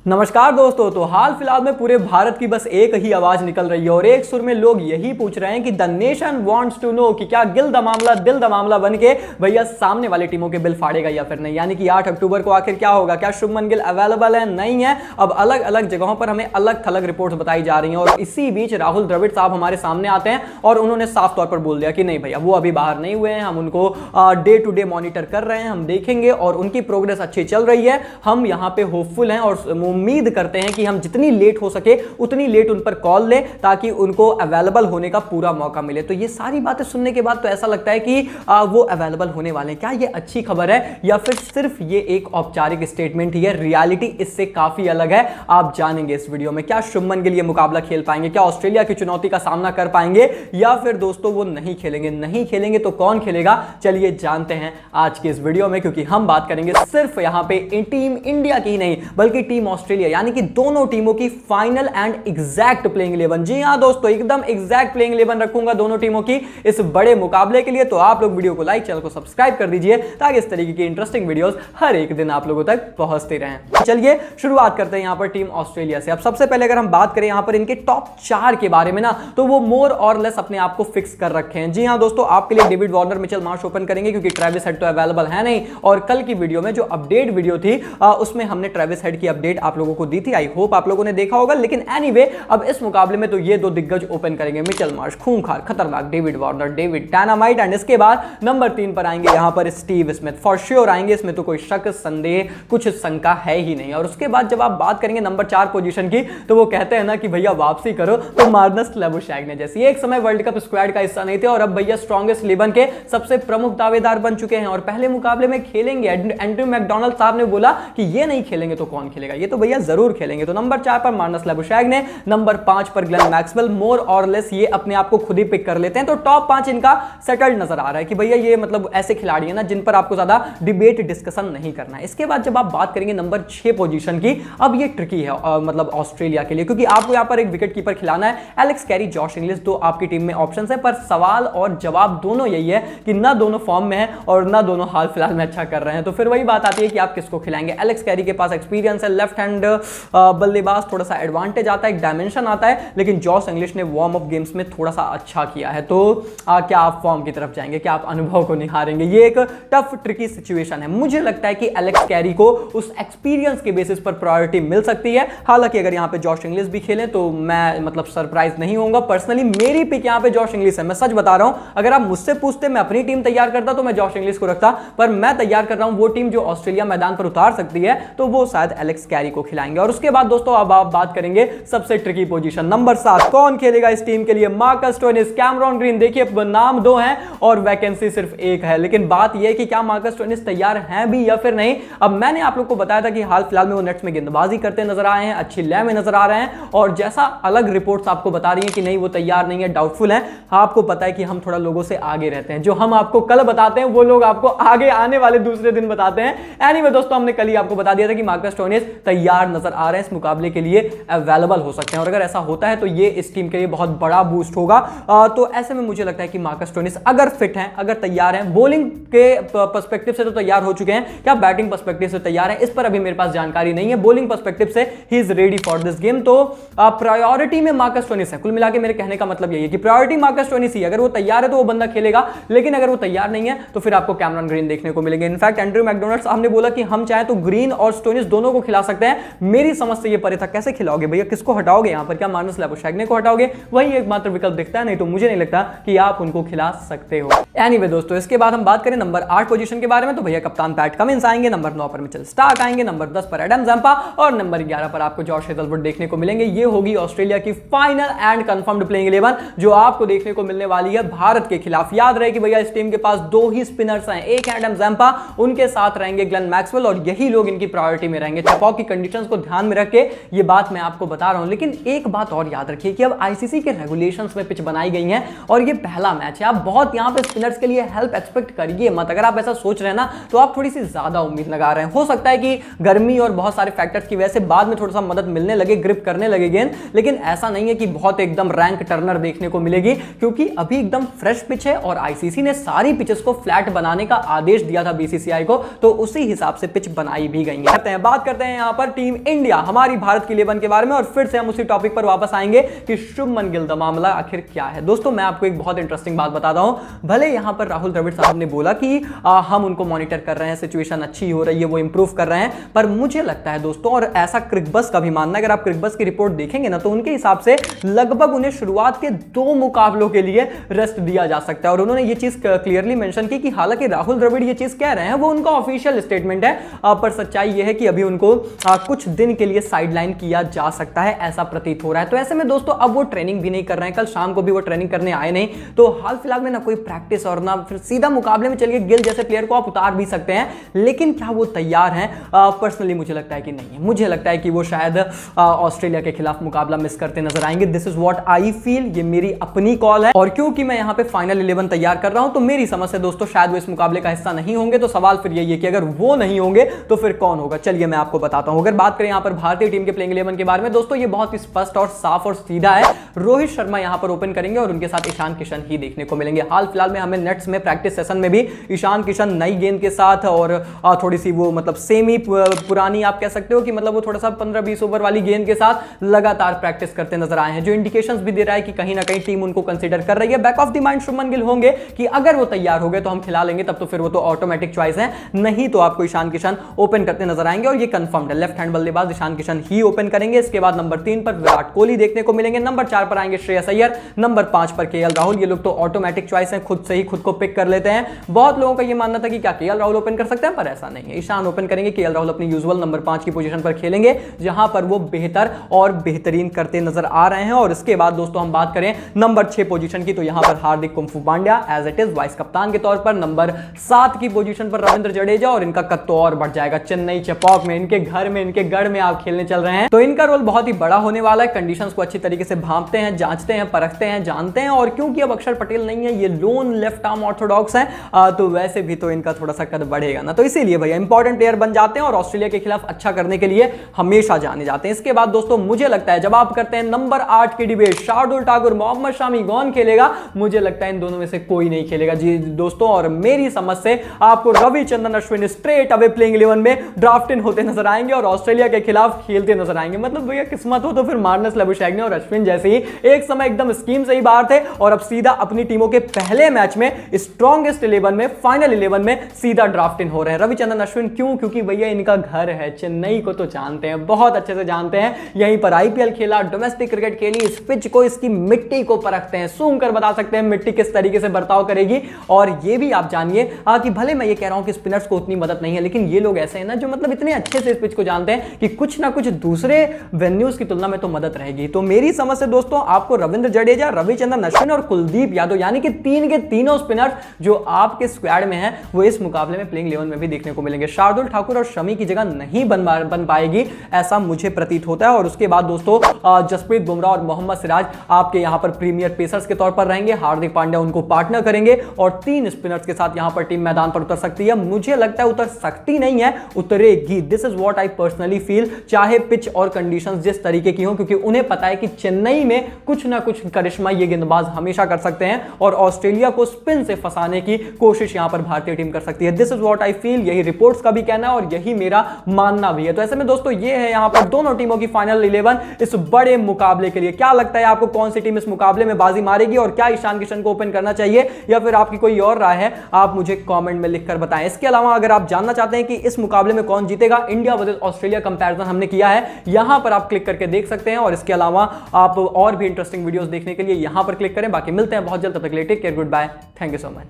नमस्कार दोस्तों। तो हाल फिलहाल में पूरे भारत की बस एक ही आवाज निकल रही है और एक सुर में लोग यही पूछ रहे हैं कि the nation wants to know कि क्या गिल द मामला दिल द मामला बन के भैया सामने वाली टीमों के बिल फाड़ेगा या फिर नहीं। यानी कि 8 अक्टूबर को आखिर क्या होगा, क्या शुभमन गिल अवेलेबल है नहीं है। अब अलग अलग जगहों पर हमें अलग थलग रिपोर्ट्स बताई जा रही हैं और इसी बीच राहुल द्रविड़ साहब हमारे सामने आते हैं और उन्होंने साफ तौर पर बोल दिया कि नहीं भैया वो अभी बाहर नहीं हुए हैं, हम उनको डे टू डे मॉनिटर कर रहे हैं, हम देखेंगे और उनकी प्रोग्रेस अच्छी चल रही है। हम यहाँ पे होपफुल हैं और उम्मीद करते हैं कि हम जितनी लेट हो सके उतनी लेट उन पर कॉल लें ताकि उनको अवेलेबल होने का पूरा मौका मिले। तो ये सारी बातें सुनने के बाद तो ऐसा लगता है कि वो अवेलेबल होने वाले हैं। क्या ये अच्छी खबर है या फिर सिर्फ ये एक औपचारिक स्टेटमेंट ही है? रियलिटी इससे काफी अलग है, आप जानेंगे इस वीडियो में। क्या शुभमन गिल ये मुकाबला खेल पाएंगे, क्या ऑस्ट्रेलिया की चुनौती का सामना कर पाएंगे या फिर दोस्तों वो नहीं खेलेंगे? नहीं खेलेंगे तो कौन खेलेगा, चलिए जानते हैं आज के इस वीडियो में, क्योंकि हम बात करेंगे सिर्फ यहां पे टीम इंडिया की नहीं बल्कि टीम ऑस्ट्रेलिया, यानी कि दोनों टीमों की फाइनल एंड एग्जैक्ट प्लेइंग 11। जी हां दोस्तों, एकदम एग्जैक्ट प्लेइंग 11 रखूंगा दोनों टीमों की इस बड़े मुकाबले के लिए। तो आप लोग वीडियो को लाइक, चैनल को सब्सक्राइब कर दीजिए ताकि इस तरीके की इंटरेस्टिंग वीडियोस हर एक दिन आप लोगों तक पहुंचते रहें। चलिए शुरुआत करते हैं यहां पर टीम ऑस्ट्रेलिया से। अब सबसे पहले अगर हम बात करें यहां पर इनके टॉप 4 के बारे में ना, तो वो मोर और लेस अपने आप को फिक्स कर रखे हैं। जी हां दोस्तों, आपके लिए David Warner, Mitchell Marsh open करेंगे क्योंकि ट्रेविस हेड तो अवेलेबल है नहीं। और कल की वीडियो में जो अपडेट वीडियो थी उसमें हमने ट्रेविस हेड की अपडेट आप लोगों को दी थी, आई होप आप लोगों ने देखा होगा। लेकिन एनीवे अब इस मुकाबले में तो ये दो दिग्गज ओपन करेंगे, मिचेल मार्श खूंखार खतरनाक, David Warner David dynamite, and इसके बाद नंबर 3 पर आएंगे यहां पर स्टीव स्मिथ। फॉर श्योर आएंगे, इसमें तो कोई शक संदेह कुछ शंका है ही नहीं। और उसके बाद जब आप बात करेंगे नंबर 4 पोजीशन की, तो वो कहते हैं ना कि भैया वापसी करो, तो मार्नस लैबुशैग्ने जैसी एक समय वर्ल्ड कप स्क्वाड का हिस्सा नहीं थे और अब भैया स्ट्रॉन्गेस्ट 11 के सबसे प्रमुख दावेदार बन चुके हैं और पहले मुकाबले में खेलेंगे। एंड्रयू मैकडॉनल्ड साहब ने बोला कि ये नहीं खेलेंगे तो कौन खेलेगा, ये तो भैया जरूर खेलेंगे। तो नंबर 4 पर मार्नस लैबुशैग्ने, नंबर 5 पर ग्लेन मैक्सवेल। मोर और लेस ये अपने आप को खुद ही पिक कर लेते हैं। तो टॉप 5 इनका सेटल्ड नजर आ रहा है कि भैया ये मतलब ऐसे खिलाड़ी है ना जिन पर आपको ज्यादा डिबेट डिस्कशन नहीं करना है। इसके बाद जब आप बात करेंगे नंबर 6 पोजीशन की, अब ये ट्रिकी है मतलब ऑस्ट्रेलिया के लिए, क्योंकि आपको यहां पर एक विकेट कीपर खिलाना है। एलेक्स कैरी, जॉश इंग्लिश, दो आपकी टीम में ऑप्शंस है, पर सवाल और जवाब दोनों यही है कि ना दोनों फॉर्म में है और ना दोनों हाल फिलहाल में अच्छा कर रहे हैं। तो फिर वही बात आती है कि आप किसको खिलाएंगे। एलेक्स कैरी के पास एक्सपीरियंस है, लेफ्ट हैंड बल्लेबाज, थोड़ा सा एडवांटेज आता है, एक डायमेंशन आता है, लेकिन जॉश इंग्लिश ने वार्म अप गेम्स में थोड़ा सा अच्छा किया है। तो क्या आप फॉर्म की तरफ जाएंगे, क्या आप अनुभव को निखारेंगे? ये एक टफ ट्रिकी सिचुएशन है। मुझे लगता है कि एलेक्स कैरी को उस एक्सपीरियंस के बेसिस पर प्रायोरिटी मिल सकती है। हालांकि अगर यहां पे जॉश इंग्लिश भी खेलें तो मैं मतलब सरप्राइज नहीं होऊंगा। पर्सनली मेरी पिक यहां पे जॉश इंग्लिश है, मैं सच बता रहा हूं। अगर आप मुझसे पूछते मैं अपनी टीम तैयार करता तो मैं जॉश इंग्लिश को रखता, पर मैं तैयार कर रहा हूं वो टीम जो ऑस्ट्रेलिया मैदान पर उतार सकती है, तो वो शायद एलेक्स कैरी को खिलाएंगे। और उसके बाद दोस्तों अब आप बात करेंगे सबसे ट्रिकी पोजीशन नंबर 7, कौन खेलेगा इस टीम के लिए? Marcus Stoinis, Cameron green. देखिए नाम 2 हैं और वैकेंसी सिर्फ 1 है, लेकिन बात यह है कि क्या मार्कस स्टोइनिस तैयार हैं भी या फिर नहीं। अब मैंने आप लोग को बताया था कि हाल फिलहाल में वो नेट्स में गेंदबाजी करते नजर आए हैं, अच्छी लय में नजर आ रहे हैं, और जैसा अलग रिपोर्ट्स आपको बता रही हैं कि नहीं वो तैयार नहीं है, डाउटफुल है। आपको पता है कि हम थोड़ा लोगों से आगे रहते हैं, जो हम आपको कल बताते हैं वो लोग आपको आगे आने वाले दूसरे दिन बताते हैं। एनीवे दोस्तों, हमने कल ही आपको बता दिया था कि मार्कस स्टोइनिस तैयार नजर आ रहे हैं, इस मुकाबले के लिए अवेलेबल हो सकते हैं, और अगर ऐसा होता है तो ये इस टीम के लिए बहुत बड़ा बूस्ट होगा। तो ऐसे में मुझे लगता है कि मार्कस स्टोइनिस अगर फिट हैं, अगर तैयार हैं, बॉलिंग के पर्सपेक्टिव से तो तैयार हो चुके हैं, क्या बैटिंग पर्सपेक्टिव से तैयार हैं, इस पर अभी मेरे पास जानकारी नहीं है। बॉलिंग पर्सपेक्टिव से he is ready for this game. तो प्रायोरिटी में मार्कस स्टोइनिस है। कुल मिला के मेरे कहने का मतलब यही है कि प्रायोरिटी मार्कस स्टोइनिस ही, अगर वो तैयार है तो वो बंदा खेलेगा, लेकिन अगर वो तैयार नहीं है तो फिर आपको कैमरॉन ग्रीन देखने को मिलेंगे। इनफैक्ट एंड्रयू मैकडॉनल्ड साहब ने बोला कि हम चाहे तो ग्रीन और स्टोइनिस दोनों को खिला सकते हैं। मेरी समझ से ये परे था, कैसे खिलाओगे भैया, किसको हटाओगे यहां पर? क्या मार्नस लैबुशैग्ने को हटाओगे? वही एकमात्र विकल्प दिखता है, नहीं तो मुझे नहीं लगता कि आप उनको खिला सकते हो। एनीवे दोस्तों, इसके बाद हम बात करें नंबर 8 पोजीशन के बारे में, तो भैया कप्तान पैट कमिंस आएंगे, नंबर 9 पर मिचेल स्टार्क आएंगे, नंबर 10 पर एडम जंपा और नंबर 11 पर आपको जॉश हेजलवुड देखने को मिलेंगे। ये होगी ऑस्ट्रेलिया की फाइनल एंड कंफर्म्ड प्लेइंग 11 जो आपको देखने को मिलने वाली है भारत के खिलाफ। याद रहे कि भैया इस टीम के पास 2 ही स्पिनर्स हैं, एक है एडम जंपा, उनके साथ रहेंगे ग्लेन मैक्सवेल, और यही लोग इनकी प्रायोरिटी में रहेंगे। चपाव की कंडीशंस को ध्यान में रख के ये बात मैं आपको बता रहा हूं। लेकिन एक बात और याद रखिए कि अब आईसीसी के रेगुलेशंस में पिच बनाई गई है और ये पहला मैच है। आप बहुत यहां पे स्पिनर्स के लिए हेल्प एक्सपेक्ट करिए मत। अगर आप ऐसा सोच रहे हैं ना तो आप थोड़ी सी ज्यादा उम्मीद लगा रहे हैं। हो सकता है कि गर्मी और बहुत सारे फैक्टर्स की वजह से बाद में थोड़ा सा मदद मिलने लगे, ग्रिप करने लगे गेंद, लेकिन ऐसा नहीं है कि बहुत एकदम रैंक टर्नर देखने को मिलेगी, क्योंकि अभी एकदम फ्रेश पिच है और आईसीसी ने सारी पिचेस को फ्लैट बनाने का आदेश दिया था बीसीसीआई को, तो उसी हिसाब से पिच बनाई भी गई है। बात करते हैं यहां पर टीम इंडिया, हमारी भारत की 11 के बारे में, और फिर से हम उसी टॉपिक पर वापस आएंगे कि शुभमन गिल दा मामला आखिर क्या है। दोस्तों मैं आपको एक बहुत इंटरेस्टिंग बात बताता हूं, भले यहां पर राहुल द्रविड़ साहब ने बोला कि हम उनको मॉनिटर कर रहे हैं, सिचुएशन अच्छी हो रही है, वो इंप्रूव कर रहे हैं, पर मुझे लगता है दोस्तों, और ऐसा क्रिकबस का भी मानना है, अगर आप क्रिकबस की रिपोर्ट देखेंगे ना तो उनके हिसाब से लगभग उन्हें शुरुआत के 2 मुकाबलों के लिए रेस्ट दिया जा सकता है। और उन्होंने ये चीज क्लियरली मेंशन की कि हालांकि राहुल द्रविड़ ये चीज कह रहे हैं, वो उनका ऑफिशियल स्टेटमेंट है, पर सच्चाई ये है कि अभी उनको कुछ दिन के लिए साइडलाइन किया जा सकता है, ऐसा प्रतीत हो रहा है। तो ऐसे में दोस्तों अब वो ट्रेनिंग भी नहीं कर रहे हैं, कल शाम को भी वो ट्रेनिंग करने आए नहीं, तो हाल फिलहाल में ना कोई प्रैक्टिस और ना फिर सीधा मुकाबले में चलिए गिल जैसे प्लेयर को आप उतार भी सकते हैं, लेकिन क्या वो तैयार हैं? पर्सनली मुझे लगता है कि नहीं है। मुझे लगता है कि वो शायद ऑस्ट्रेलिया के खिलाफ मुकाबला मिस करते नजर आएंगे। This is what I feel, ये मेरी अपनी कॉल है, और क्योंकि मैं यहां पे फाइनल 11 तैयार कर रहा हूं तो मेरी समझ से दोस्तों शायद वो इस मुकाबले का हिस्सा नहीं होंगे। तो सवाल फिर यही है कि अगर वो नहीं होंगे तो फिर कौन होगा? चलिए मैं आपको बताता हूं। अगर बात करें यहां पर भारतीय टीम के प्लेइंग 11 के बारे में दोस्तों, ये बहुत ही स्पष्ट और साफ और सीधा है। रोहित शर्मा यहां पर ओपन करेंगे और उनके साथ ईशान किशन ही देखने को मिलेंगे। हाल फिलहाल में हमें नेट्स में प्रैक्टिस सेशन में भी ईशान किशन नई गेंद के साथ और थोड़ी सी वो मतलब सेमी पुरानी आप कह सकते हो कि मतलब वो थोड़ा सा 15-20 ओवर वाली गेंद के साथ लगातार प्रैक्टिस करते नजर आए हैं, जो इंडिकेशंस भी दे रहा है कि कहीं ना कहीं टीम उनको कंसीडर कर रही है। Back of the mind Shubman Gill होंगे कि अगर वो तैयार हो गए तो हम खिला लेंगे, तब तो फिर वो तो ऑटोमेटिक चॉइस है, नहीं तो आपको ईशान किशन ओपन करते नजर आएंगे, और ये कंफर्म्ड है। लेफ्ट हैंड बल्लेबाज ईशान किशन ही ओपन करेंगे। इसके बाद नंबर 3 पर विराट कोहली देखने को मिलेंगे, नंबर 4 पर आएंगे श्रेयस अय्यर, नंबर 5 पर केएल राहुल। ये लोग तो ऑटोमेटिक चॉइस है, खुद से ही खुद को पिक कर लेते हैं। बहुत लोगों का ये मानना था कि क्या केएल राहुल ओपन कर सकते हैं, पर ऐसा नहीं है। ईशान ओपन करेंगे, केएल राहुल अपनी यूजुअल नंबर 5 की पोजीशन पर खेलेंगे, जहां पर वो बेहतर और बेहतरीन करते नजर आ रहे हैं। और इसके बाद दोस्तों हम बात करें नंबर 6 पोजीशन की, तो यहां पर Hardik kung fu Pandya as it is vice कप्तान के तौर पर, नंबर 7 की पोजीशन पर रविंद्र जडेजा, और इनका कद तो और बढ़ जाएगा। चेन्नई चेपॉक में, इनके घर में, इनके गढ़ में आप खेलने चल रहे हैं, तो इनका रोल बहुत ही बड़ा होने वाला है। कंडीशंस को अच्छी तरीके से भांपते हैं, जांचते हैं, परखते हैं, जानते हैं, और क्योंकि अब अक्षर पटेल नहीं है, ये लोन लेफ्ट आर्म ऑर्थोडॉक्स हैं, तो वैसे भी तो इनका थोड़ा सा कद बढ़ेगा ना, तो इसीलिए भैया इंपॉर्टेंट प्लेयर बन जाते हैं और ऑस्ट्रेलिया के खिलाफ अच्छा करने के लिए हमेशा जाने जाते हैं। इसके बाद दोस्तों मुझे लगता है जब आप करते हैं नंबर 8 की डिबेट, शार्दुल ठाकुर मोहम्मद शामी कौन खेलेगा, मुझे लगता है इन दोनों में से कोई नहीं खेलेगा जी दोस्तों। और मेरी समझ से आपको Ravichandran Ashwin straight away playing 11 में ड्राफ्ट इन होते नजर आएंगे और ऑस्ट्रेलिया के खिलाफ खेलते नजर आएंगे। मतलब भैया किस्मत हो तो फिर मार्नस लबुशैग्ने और अश्विन जैसे ही एक समय एकदम स्कीम से ही बाहर थे, और अब सीधा अपनी टीमों के पहले मैच में स्ट्रॉन्गेस्ट 11 में, फाइनल 11 में सीधा ड्राफ्ट इन हो रहे हैं रविचंद्रन अश्विन। क्यों? क्योंकि भैया इनका घर है, चेन्नई को तो जानते हैं, बहुत अच्छे से जानते हैं, यहीं पर आईपीएल खेला, डोमेस्टिक क्रिकेट खेली, इस पिच को, इसकी मिट्टी को परखते हैं, सूंघ कर बता सकते हैं मिट्टी किस तरीके से बर्ताव करेगी। और ये भी आप जानिए कि भले मैं ये कह रहा हूं कि स्पिनर्स को उतनी मदद नहीं है, लेकिन ये लोग ऐसे हैं ना जो मतलब इतने अच्छे से इस पिच को जानते हैं कि कुछ ना कुछ दूसरे वेन्यूज की तुलना में तो मदद रहेगी। तो मेरी समझ से दोस्तों आपको रविंद्र जडेजा, रविचंद्रन अश्विन और कुलदीप यादव, यानी कि 3 के तीनों स्पिनर्स जो आपके स्क्वाड में हैं, वो इस मुकाबले में प्लेइंग 11 में भी देखने को मिलेंगे। शार्दुल ठाकुर और शमी की जगह नहीं बन पाएगी, ऐसा मुझे प्रतीत होता है। और उसके बाद दोस्तों जसप्रीत बुमराह और मोहम्मद सिराज आपके यहां पर प्रीमियर पेसर्स के तौर पर रहेंगे, हार्दिक पांड्या उनको पार्टनर करेंगे, और 3 स्पिनर्स के साथ यहां पर टीम मैदान पर उतर सकती है। मुझे लगता है उतर सकती नहीं है, उतरेगी। This is what I personally feel, चाहे पिच और कंडीशंस जिस तरीके की हो, क्योंकि उन्हें पता है कि चेन्नई में कुछ ना कुछ करिश्मा ये गेंदबाज हमेशा कर सकते हैं, और ऑस्ट्रेलिया को स्पिन से फंसाने की कोशिश यहां पर भारतीय टीम कर सकती है। This is what I feel, यही रिपोर्ट्स का भी कहना है और यही मेरा मानना भी है। तो ऐसे में दोस्तों ये है यहां पर दोनों टीमों की फाइनल 11 इस बड़े मुकाबले के लिए। क्या लगता है आपको, कौन सी टीम इस मुकाबले में बाजी मारेगी, और क्या ईशान किशन को ओपन करना चाहिए, या फिर आपकी कोई और राय है, आप मुझे कमेंट में लिखकर बताएं। इसके अलावा अगर आप जानना चाहते हैं कि इस मुकाबले में कौन जीतेगा, इंडिया वर्सेस ऑस्ट्रेलिया कंपैरिजन हमने किया है, यहां पर आप क्लिक करके देख सकते हैं। और इसके अलावा आप और भी इंटरेस्टिंग वीडियोस देखने के लिए यहां पर क्लिक करें। बाकी मिलते हैं बहुत जल्द, तब तक के लिए take care, goodbye, thank you so much.